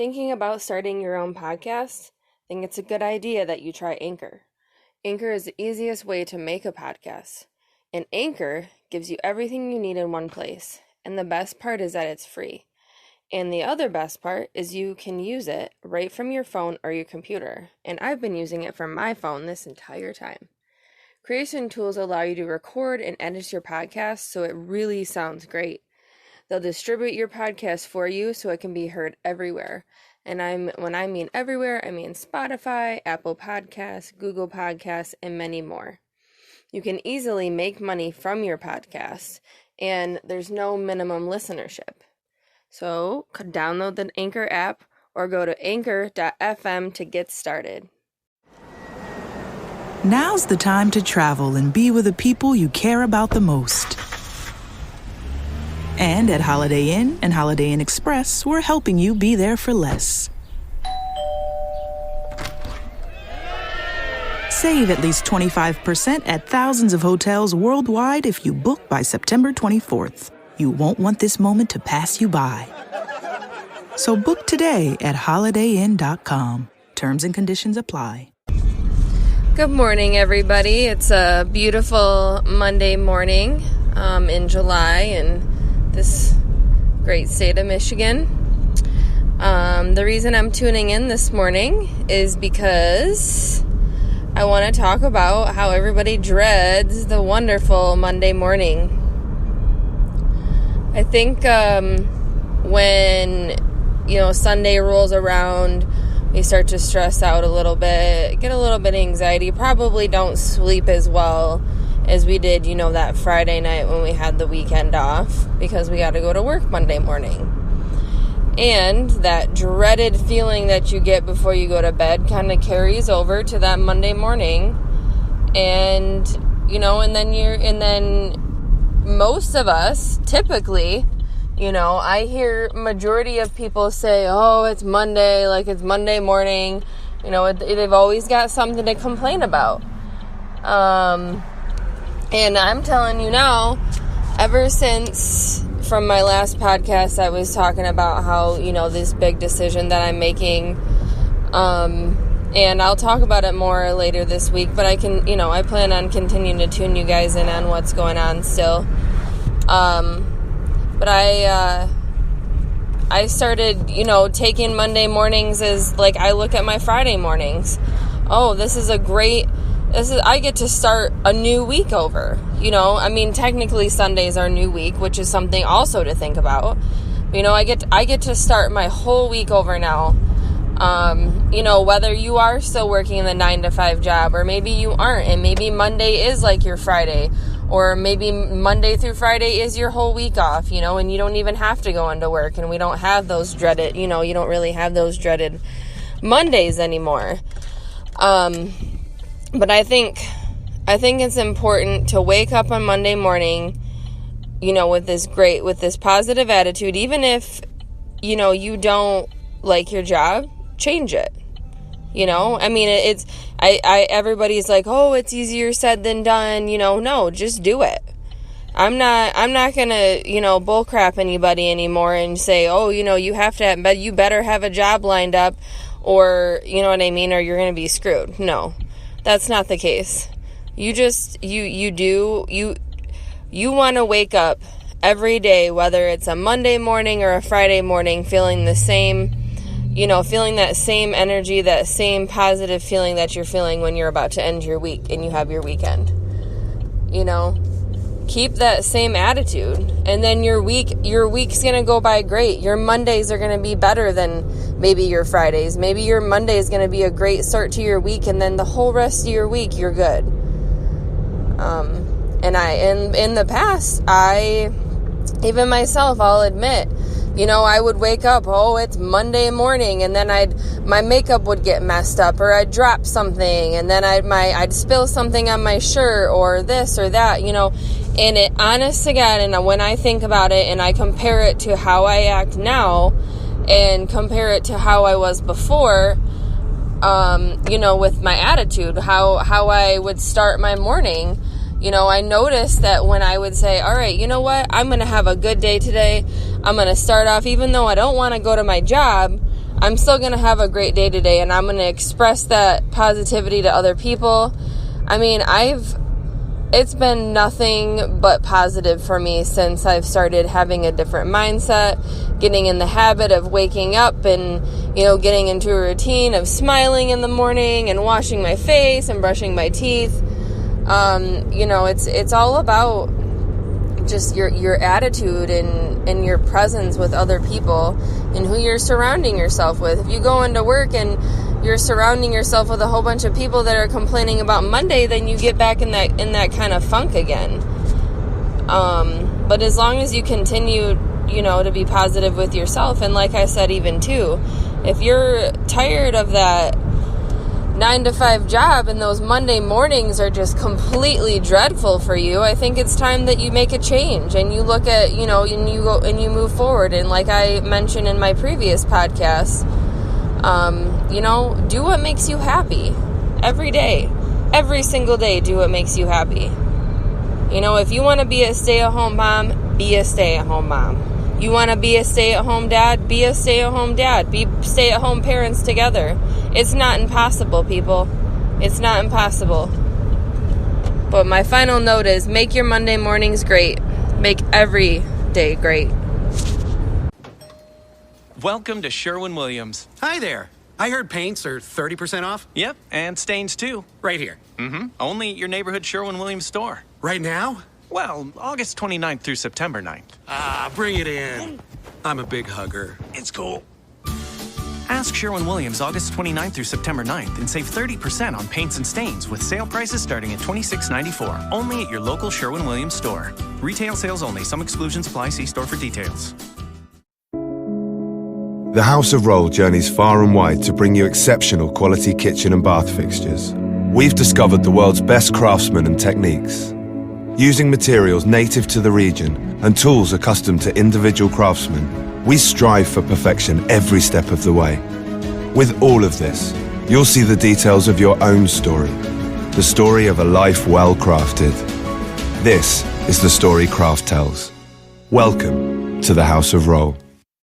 Thinking about starting your own podcast? I think it's a good idea that you try Anchor. Anchor is the easiest way to make a podcast. And Anchor gives you everything you need in one place. And the best part is that it's free. And the other best part is you can use it right from your phone or your computer. And I've been using it from my phone this entire time. Creation tools allow you to record and edit your podcast so it really sounds great. They'll distribute your podcast for you so it can be heard everywhere. And when I mean everywhere, I mean Spotify, Apple Podcasts, Google Podcasts, and many more. You can easily make money from your podcast, and there's no minimum listenership. So download the Anchor app or go to anchor.fm to get started. Now's the time to travel and be with the people you care about the most. And at Holiday Inn and Holiday Inn Express, we're helping you be there for less. Save at least 25% at thousands of hotels worldwide if you book by September 24th. You won't want this moment to pass you by. So book today at holidayinn.com. Terms and conditions apply. Good morning, everybody. It's a beautiful Monday morning in July in this great state of Michigan. The reason I'm tuning in this morning is because I want to talk about how everybody dreads the wonderful Monday morning. I think when Sunday rolls around, we start to stress out a little bit, get a little bit of anxiety, probably don't sleep as well as we did, that Friday night when we had the weekend off because we got to go to work Monday morning. And that dreaded feeling that you get before you go to bed kind of carries over to that Monday morning. And, and then most of us typically, I hear majority of people say, oh, it's Monday, like it's Monday morning. They've always got something to complain about. And I'm telling you now, ever since from my last podcast, I was talking about how, this big decision that I'm making, and I'll talk about it more later this week, but I plan on continuing to tune you guys in on what's going on still. But I started, taking Monday mornings as, like, I look at my Friday mornings. Oh, I get to start a new week over, technically Sunday's our new week, which is something also to think about. I get to start my whole week over now. Whether you are still working in the 9-to-5 job or maybe you aren't, and maybe Monday is like your Friday, or maybe Monday through Friday is your whole week off, and you don't even have to go into work, and we don't have those dreaded, you don't really have those dreaded Mondays anymore. But I think it's important to wake up on Monday morning, with this positive attitude, even if, you don't like your job, change it. Everybody's like, oh, it's easier said than done. No, just do it. I'm not gonna, bullcrap anybody anymore and say, oh, you have to have, but you better have a job lined up, or, or you're gonna be screwed. No, that's not the case. You want to wake up every day, whether it's a Monday morning or a Friday morning, feeling the same, feeling that same energy, that same positive feeling that you're feeling when you're about to end your week and you have your weekend. Keep that same attitude, and then your week's going to go by great. Your Mondays are going to be better than maybe your Fridays. Maybe your Monday is going to be a great start to your week, and then the whole rest of your week, you're good. In the past, even myself, I'll admit, I would wake up, oh, it's Monday morning, and then my makeup would get messed up, or I'd drop something, and then I'd spill something on my shirt, or this or that, and it, honest to God, and when I think about it, and I compare it to how I act now, and compare it to how I was before, with my attitude, how I would start my morning, I noticed that when I would say, all right, you know what, I'm going to have a good day today. I'm going to start off, even though I don't want to go to my job, I'm still going to have a great day today, and I'm going to express that positivity to other people. I mean, it's been nothing but positive for me since I've started having a different mindset, getting in the habit of waking up and, getting into a routine of smiling in the morning and washing my face and brushing my teeth. It's all about just your attitude and your presence with other people and who you're surrounding yourself with. If you go into work and you're surrounding yourself with a whole bunch of people that are complaining about Monday, then you get back in that kind of funk again. But as long as you continue, to be positive with yourself, and like I said, even too, if you're tired of that 9-to-5 job and those Monday mornings are just completely dreadful for you, I think it's time that you make a change and you look at, and you go and you move forward. And like I mentioned in my previous podcast, do what makes you happy every day, every single day. Do what makes you happy. If you want to be a stay-at-home mom, be a stay-at-home mom. You want to be a stay-at-home dad, be a stay-at-home dad. Be stay-at-home parents together. It's not impossible, people. It's not impossible. But my final note is make your Monday mornings great. Make every day great. Welcome to Sherwin-Williams. Hi there. I heard paints are 30% off. Yep, and stains too. Right here. Mm-hmm. Only at your neighborhood Sherwin-Williams store. Right now? Well, August 29th through September 9th. Ah, bring it in. I'm a big hugger. It's cool. Ask Sherwin-Williams August 29th through September 9th and save 30% on paints and stains with sale prices starting at $26.94. Only at your local Sherwin-Williams store. Retail sales only. Some exclusions apply. See store for details. The House of Rohl journeys far and wide to bring you exceptional quality kitchen and bath fixtures. We've discovered the world's best craftsmen and techniques. Using materials native to the region and tools accustomed to individual craftsmen, we strive for perfection every step of the way. With all of this, you'll see the details of your own story, the story of a life well crafted. This is the story Craft tells. Welcome to the House of Rohl.